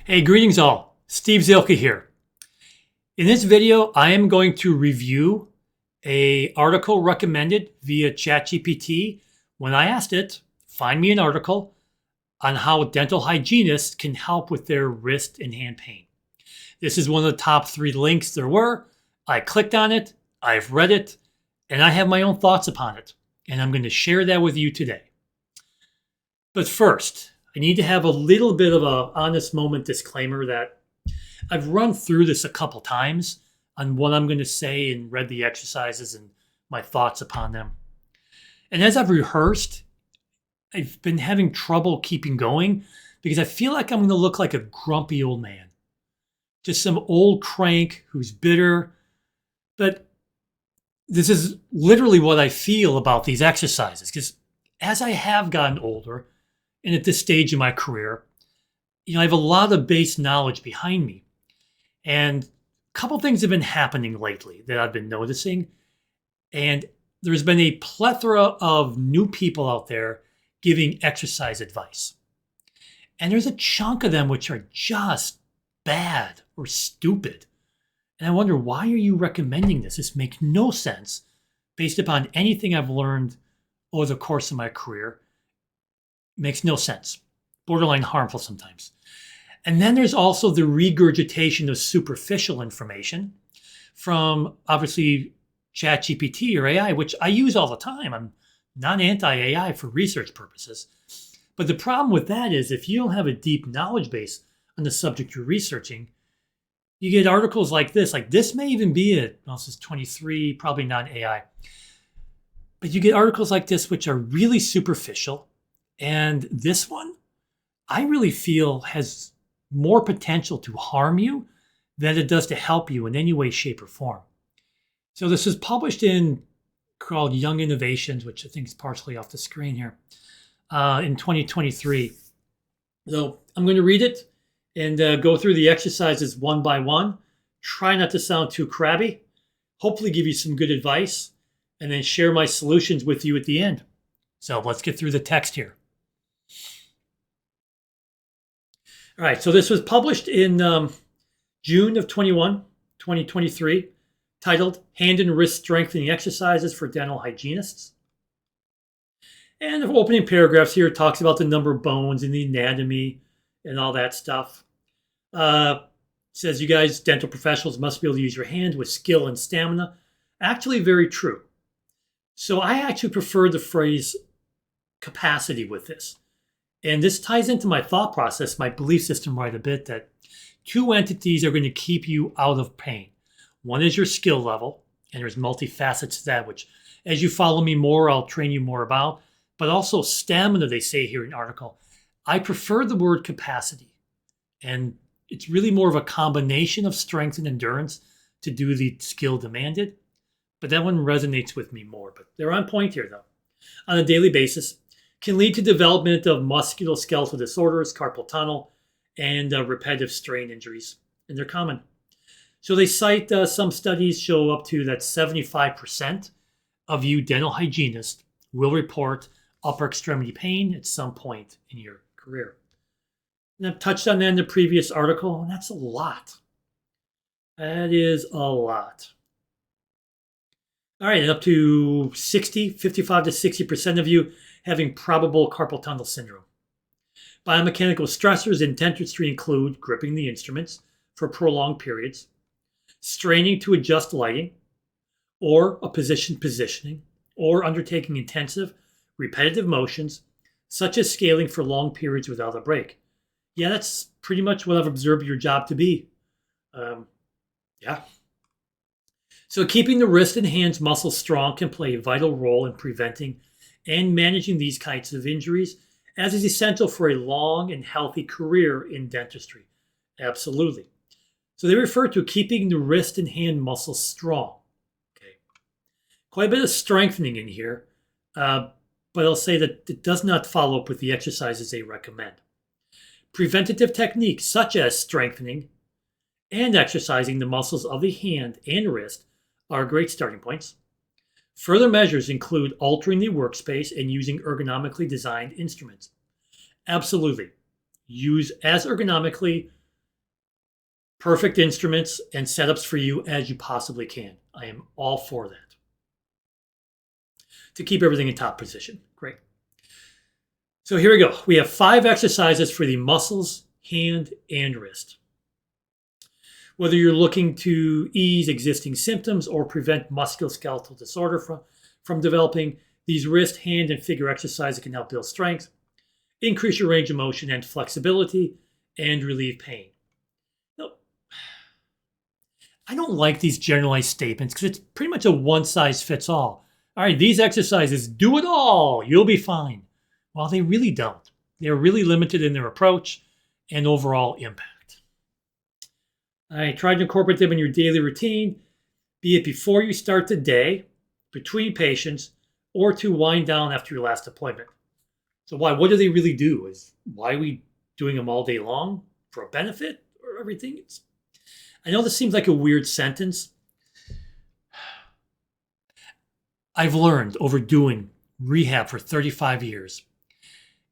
Hey, greetings all. Steve Zielke here. In this video, I am going to review an article recommended via Chat GPT when I asked it, find me an article on how dental hygienists can help with their wrist and hand pain. This is one of the top 3 links there were. I clicked on it, I've read it, and I have my own thoughts upon it. And I'm going to share that with you today. But first, I need to have a little bit of an honest moment disclaimer that I've run through this a couple times on what I'm going to say and read the exercises and my thoughts upon them. And as I've rehearsed, I've been having trouble keeping going because I feel like I'm going to look like a grumpy old man. Just some old crank who's bitter. But this is literally what I feel about these exercises because as I have gotten older, and at this stage in my career, I have a lot of base knowledge behind me. And a couple things have been happening lately that I've been noticing. And there's been a plethora of new people out there giving exercise advice. And there's a chunk of them which are just bad or stupid. And I wonder, why are you recommending this? This makes no sense based upon anything I've learned over the course of my career. Makes no sense. Borderline harmful sometimes. And then there's also the regurgitation of superficial information from obviously Chat GPT or AI, which I use all the time. I'm not anti-AI for research purposes. But the problem with that is if you don't have a deep knowledge base on the subject you're researching, you get articles like this may even be it. Well, this is 23, probably not AI. But you get articles like this which are really superficial. And this one, I really feel has more potential to harm you than it does to help you in any way, shape, or form. So this is published in called Young Innovations, which I think is partially off the screen here, in 2023. So I'm going to read it and go through the exercises one by one. Try not to sound too crabby. Hopefully give you some good advice and then share my solutions with you at the end. So let's get through the text here. All right, so this was published in June of 2023, titled Hand and Wrist Strengthening Exercises for Dental Hygienists. And the opening paragraphs here talks about the number of bones and the anatomy and all that stuff. Says you guys, dental professionals, must be able to use your hands with skill and stamina. Actually, very true. So I actually prefer the phrase capacity with this. And this ties into my thought process, my belief system right a bit, that 2 entities are going to keep you out of pain. One is your skill level, and there's multifacets to that, which as you follow me more, I'll train you more about. But also stamina, they say here in the article. I prefer the word capacity. And it's really more of a combination of strength and endurance to do the skill demanded. But that one resonates with me more. But they're on point here, though. On a daily basis, can lead to development of musculoskeletal disorders, carpal tunnel, and repetitive strain injuries. And they're common. So they cite some studies show up to that 75% of you dental hygienists will report upper extremity pain at some point in your career. And I've touched on that in the previous article, and that's a lot. That is a lot. All right, and up to 55 to 60% of you having probable carpal tunnel syndrome. Biomechanical stressors in dentistry include gripping the instruments for prolonged periods, straining to adjust lighting, or a positioning, or undertaking intensive, repetitive motions, such as scaling for long periods without a break. Yeah, that's pretty much what I've observed your job to be. Yeah. So keeping the wrist and hands muscles strong can play a vital role in preventing and managing these kinds of injuries, as is essential for a long and healthy career in dentistry. Absolutely. So they refer to keeping the wrist and hand muscles strong. Okay. Quite a bit of strengthening in here, but I'll say that it does not follow up with the exercises they recommend. Preventative techniques such as strengthening and exercising the muscles of the hand and wrist are great starting points. Further measures include altering the workspace and using ergonomically designed instruments. Absolutely. Use as ergonomically perfect instruments and setups for you as you possibly can. I am all for that. To keep everything in top position. Great. So here we go. We have 5 exercises for the muscles, hand, and wrist. Whether you're looking to ease existing symptoms or prevent musculoskeletal disorder from developing, these wrist, hand, and figure exercises can help build strength, increase your range of motion and flexibility, and relieve pain. Now, I don't like these generalized statements because it's pretty much a one-size-fits-all. All right, these exercises do it all. You'll be fine. Well, they really don't. They're really limited in their approach and overall impact. All right, try to incorporate them in your daily routine, be it before you start the day, between patients, or to wind down after your last appointment. So what do they really do? Why are we doing them all day long? For a benefit or everything? I know this seems like a weird sentence. I've learned over doing rehab for 35 years.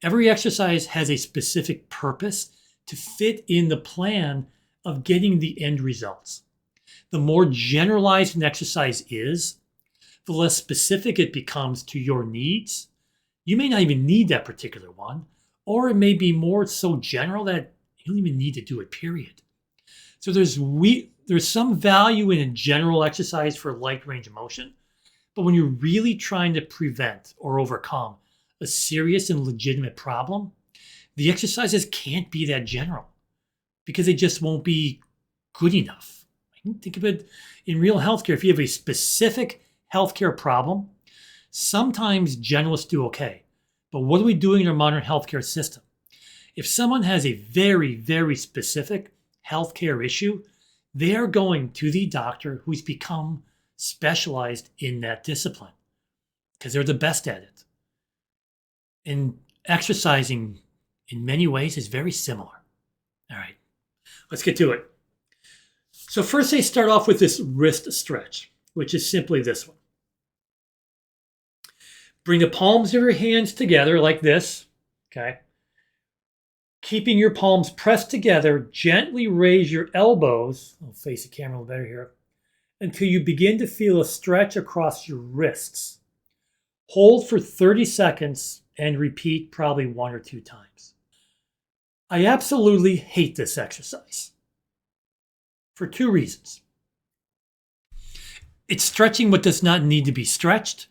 Every exercise has a specific purpose to fit in the plan of getting the end results. The more generalized an exercise is, the less specific it becomes to your needs. You may not even need that particular one, or it may be more so general that you don't even need to do it, period. So there's some value in a general exercise for light range of motion, but when you're really trying to prevent or overcome a serious and legitimate problem, the exercises can't be that general because they just won't be good enough. Think of it in real healthcare. If you have a specific healthcare problem, sometimes generalists do okay. But what are we doing in our modern healthcare system? If someone has a very, very specific healthcare issue, they are going to the doctor who's become specialized in that discipline because they're the best at it. And exercising in many ways is very similar. All right, let's get to it. So first they start off with this wrist stretch, which is simply this one. Bring the palms of your hands together like this, okay? Keeping your palms pressed together, gently raise your elbows, I'll face the camera a little better here, until you begin to feel a stretch across your wrists. Hold for 30 seconds and repeat probably 1 or 2 times. I absolutely hate this exercise for 2 reasons. It's stretching what does not need to be stretched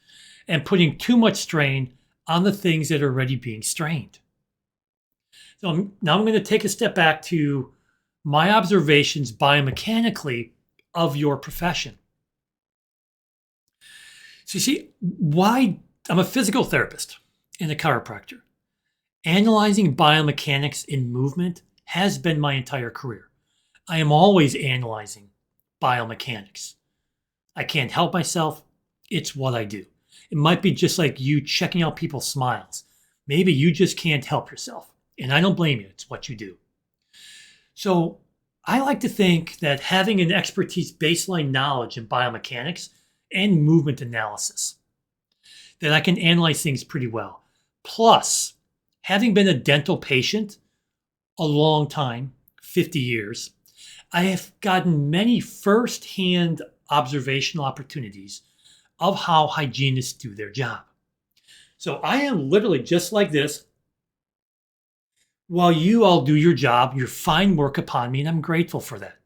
and putting too much strain on the things that are already being strained. So now I'm going to take a step back to my observations biomechanically of your profession. So you see, why I'm a physical therapist and a chiropractor. Analyzing biomechanics in movement has been my entire career. I am always analyzing biomechanics. I can't help myself. It's what I do. It might be just like you checking out people's smiles. Maybe you just can't help yourself. And I don't blame you. It's what you do. So I like to think that having an expertise baseline knowledge in biomechanics and movement analysis, that I can analyze things pretty well. Plus, having been a dental patient a long time, 50 years, I have gotten many firsthand observational opportunities of how hygienists do their job. So I am literally just like this while you all do your job, your fine work upon me, and I'm grateful for that.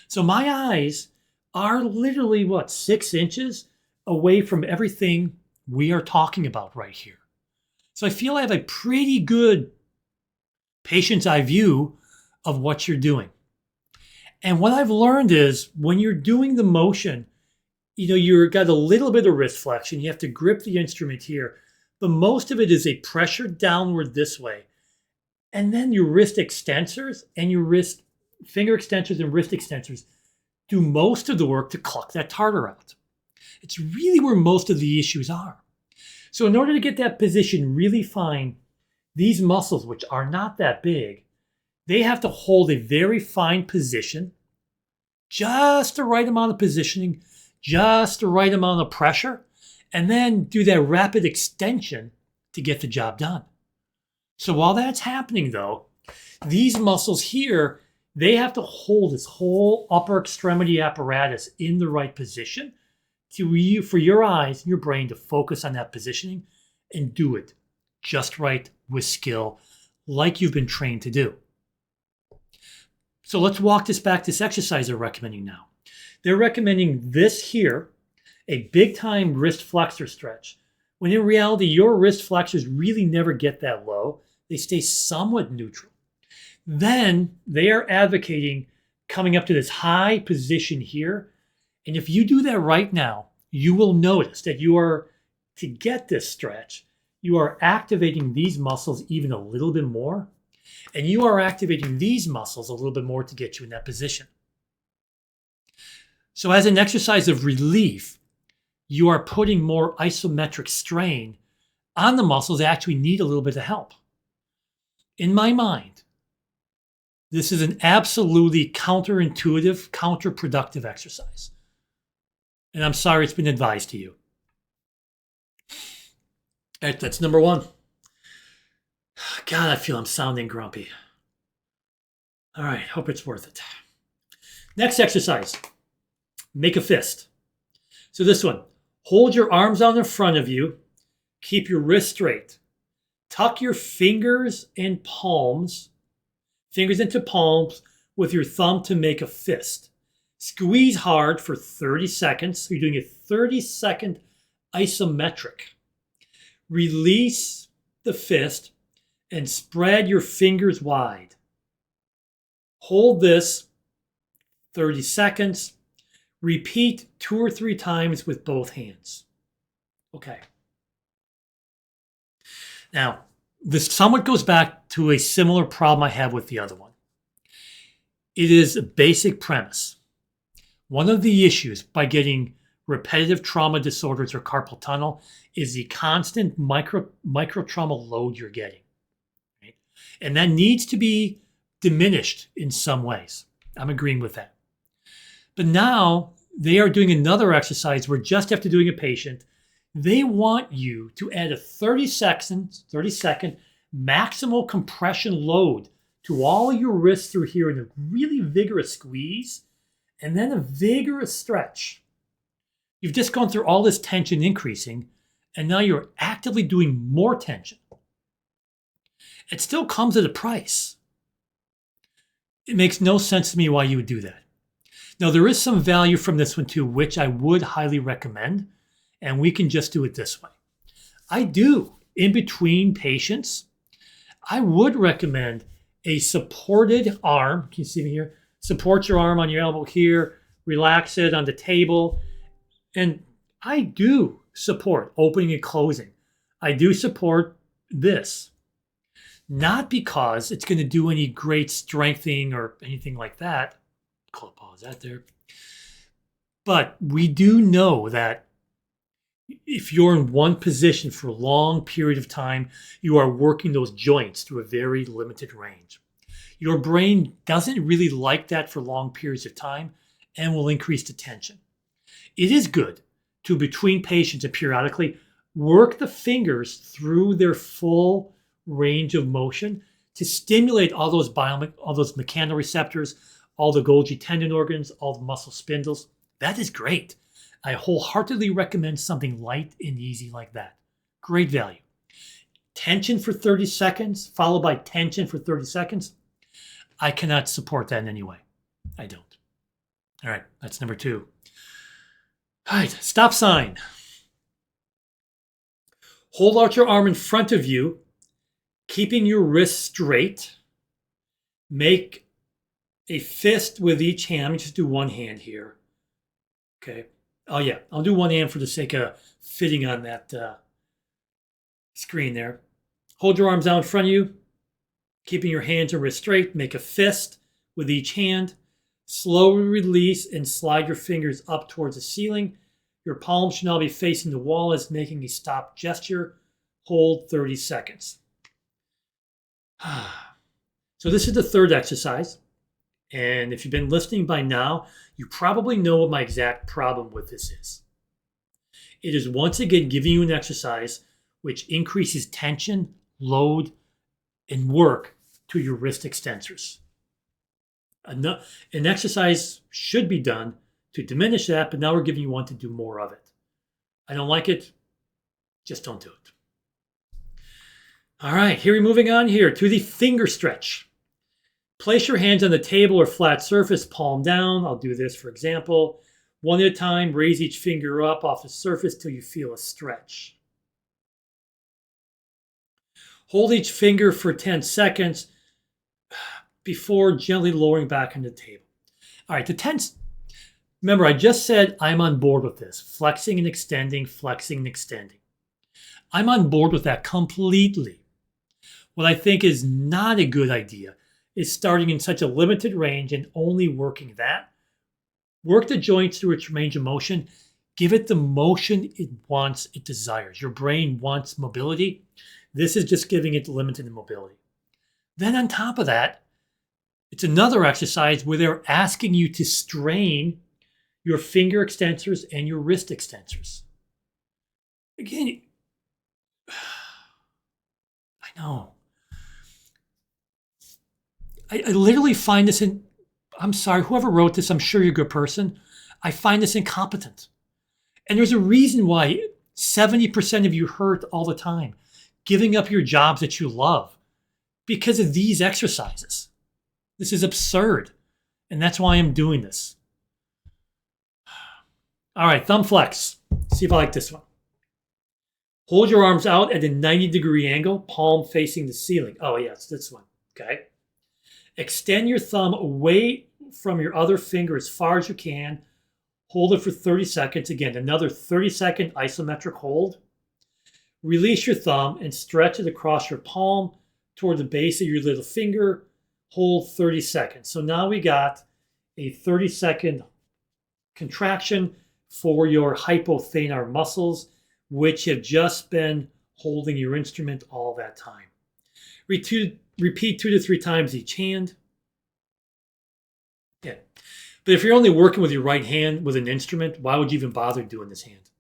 So my eyes are literally, 6 inches away from everything we are talking about right here. So I feel I have a pretty good patient's eye view of what you're doing. And what I've learned is when you're doing the motion, you've got a little bit of wrist flexion. You have to grip the instrument here. But most of it is a pressure downward this way. And then your wrist extensors and your finger extensors and wrist extensors do most of the work to cluck that tartar out. It's really where most of the issues are. So in order to get that position really fine, these muscles, which are not that big, they have to hold a very fine position, just the right amount of positioning, just the right amount of pressure, and then do that rapid extension to get the job done. So while that's happening though, these muscles here They have to hold this whole upper extremity apparatus in the right position for your eyes and your brain to focus on that positioning and do it just right with skill, like you've been trained to do. So let's walk this back to this exercise they're recommending now. They're recommending this here, a big time wrist flexor stretch, when in reality, your wrist flexors really never get that low. They stay somewhat neutral. Then they are advocating coming up to this high position here. And if you do that right now, you will notice that to get this stretch, you are activating these muscles even a little bit more. And you are activating these muscles a little bit more to get you in that position. So as an exercise of relief, you are putting more isometric strain on the muscles that actually need a little bit of help. In my mind, this is an absolutely counterintuitive, counterproductive exercise. And I'm sorry it's been advised to you. All right, that's number one. God, I feel I'm sounding grumpy. All right, hope it's worth it. Next exercise, make a fist. So this one, hold your arms out in front of you, keep your wrist straight. Tuck your fingers and palms, fingers into palms with your thumb to make a fist. Squeeze hard for 30 seconds. So you're doing a 30-second isometric. Release the fist and spread your fingers wide. Hold this 30 seconds. Repeat 2 or 3 times with both hands. Okay. Now, this somewhat goes back to a similar problem I have with the other one. It is a basic premise. One of the issues by getting repetitive trauma disorders or carpal tunnel is the constant micro trauma load you're getting. Right? And that needs to be diminished in some ways. I'm agreeing with that. But now they are doing another exercise where just after doing a patient, they want you to add a 30-second maximal compression load to all your wrists through here in a really vigorous squeeze and then a vigorous stretch. You've just gone through all this tension increasing, and now you're actively doing more tension. It still comes at a price. It makes no sense to me why you would do that. Now, there is some value from this one too, which I would highly recommend, and we can just do it this way. I do, in between patients, I would recommend a supported arm. Can you see me here? Support your arm on your elbow here, relax it on the table. And I do support opening and closing. I do support this. Not because it's going to do any great strengthening or anything like that. Pause that there. But we do know that if you're in one position for a long period of time, you are working those joints through a very limited range. Your brain doesn't really like that for long periods of time and will increase the tension. It is good to, between patients and periodically, work the fingers through their full range of motion to stimulate all those mechanoreceptors, all the Golgi tendon organs, all the muscle spindles. That is great. I wholeheartedly recommend something light and easy like that. Great value. Tension for 30 seconds, followed by tension for 30 seconds. I cannot support that in any way. I don't. All right, that's number 2. All right, stop sign. Hold out your arm in front of you, keeping your wrist straight. Make a fist with each hand. Let me just do one hand here. Okay. Oh, yeah. I'll do one hand for the sake of fitting on that screen there. Hold your arms out in front of you, keeping your hands and wrists straight. Make a fist with each hand. Slowly release and slide your fingers up towards the ceiling. Your palms should now be facing the wall as making a stop gesture. Hold 30 seconds. So this is the third exercise. And if you've been listening by now, you probably know what my exact problem with this is. It is once again giving you an exercise which increases tension, load, and work to your wrist extensors. An exercise should be done to diminish that, but now we're giving you one to do more of it. I don't like it, just don't do it. All right, here we're moving on here to the finger stretch. Place your hands on the table or flat surface, palm down. I'll do this for example. One at a time, raise each finger up off the surface till you feel a stretch. Hold each finger for 10 seconds before gently lowering back into the table. All right, remember I just said I'm on board with this. Flexing and extending, flexing and extending. I'm on board with that completely. What I think is not a good idea is starting in such a limited range and only working that. Work the joints through its range of motion. Give it the motion it wants, it desires. Your brain wants mobility. This is just giving it limited mobility. Then on top of that, it's another exercise where they're asking you to strain your finger extensors and your wrist extensors. Again, I know. I literally find this I'm sorry, whoever wrote this, I'm sure you're a good person. I find this incompetent. And there's a reason why 70% of you hurt all the time, giving up your jobs that you love because of these exercises. This is absurd. And that's why I'm doing this. All right, thumb flex. See if I like this one. Hold your arms out at a 90-degree angle, palm facing the ceiling. Oh, yeah, it's this one. Okay. Extend your thumb away from your other finger as far as you can. Hold it for 30 seconds. Again, another 30-second isometric hold. Release your thumb and stretch it across your palm toward the base of your little finger. Hold 30 seconds. So now we got a 30-second contraction for your hypothenar muscles, which have just been holding your instrument all that time. Repeat 2 to 3 times each hand. Okay. But if you're only working with your right hand with an instrument, why would you even bother doing this hand?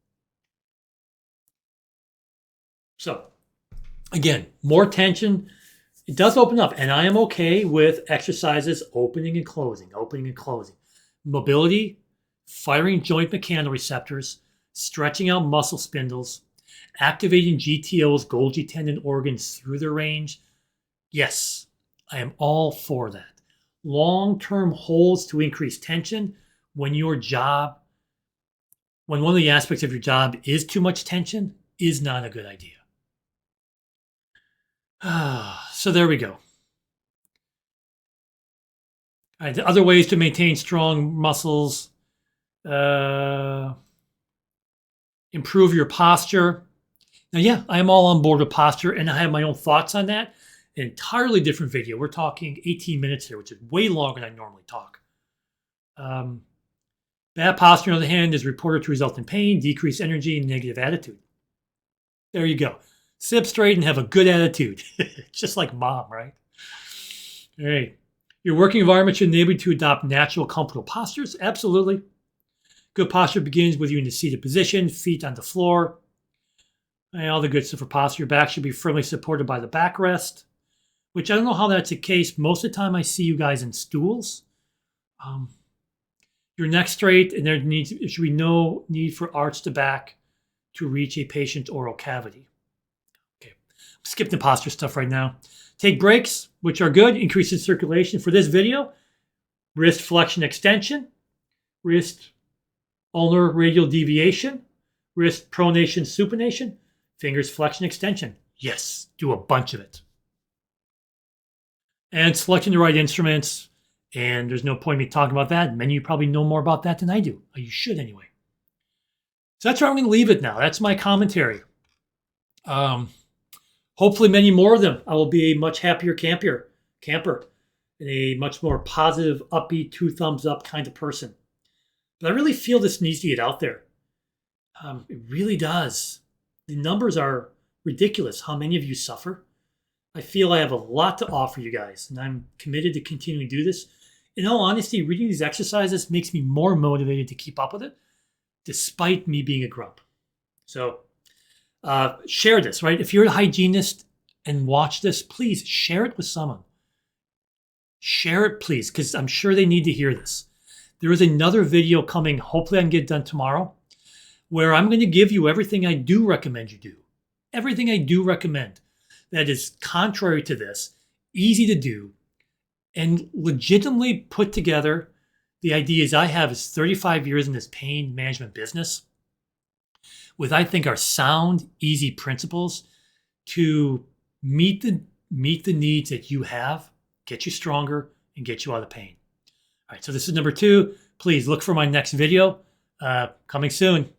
So, again, more tension. It does open up, and I am okay with exercises opening and closing, opening and closing. Mobility, firing joint mechanoreceptors, stretching out muscle spindles, activating GTOs, Golgi tendon organs through their range. Yes, I am all for that. Long-term holds to increase tension when one of the aspects of your job is too much tension is not a good idea. So there we go. All right, the other ways to maintain strong muscles, improve your posture. Now, yeah, I am all on board with posture, and I have my own thoughts on that. An entirely different video. We're talking 18 minutes here, which is way longer than I normally talk. Bad posture, on the other hand, is reported to result in pain, decreased energy, and negative attitude. There you go. Sit up straight and have a good attitude. Just like mom, right? All right. Your working environment should enable you to adopt natural, comfortable postures. Absolutely. Good posture begins with you in the seated position, feet on the floor. And all the good stuff for posture. Your back should be firmly supported by the backrest, which I don't know how that's the case. Most of the time I see you guys in stools. Your neck straight, and there should be no need for arch the back to reach a patient's oral cavity. Okay, I'm skipping the posture stuff right now. Take breaks, which are good, increasing circulation. For this video, wrist flexion extension, wrist ulnar radial deviation, wrist pronation supination, fingers flexion extension. Yes, do a bunch of it. And selecting the right instruments, and there's no point in me talking about that. Many of you probably know more about that than I do. Or you should anyway. So that's where I'm going to leave it now. That's my commentary. Hopefully many more of them. I will be a much happier camper, and a much more positive, upbeat, 2 thumbs up kind of person. But I really feel this needs to get out there. It really does. The numbers are ridiculous, how many of you suffer. I feel I have a lot to offer you guys, and I'm committed to continuing to do this. In all honesty, reading these exercises makes me more motivated to keep up with it, despite me being a grump. So share this, right? If you're a hygienist and watch this, please share it with someone. Share it, please, because I'm sure they need to hear this. There is another video coming, hopefully I can get it done tomorrow, where I'm going to give you everything I do recommend you do. Everything I do recommend that is contrary to this, easy to do, and legitimately put together. The ideas I have is 35 years in this pain management business with, I think, are sound, easy principles to meet the needs that you have, get you stronger, and get you out of pain. All right, so this is number 2. Please look for my next video coming soon.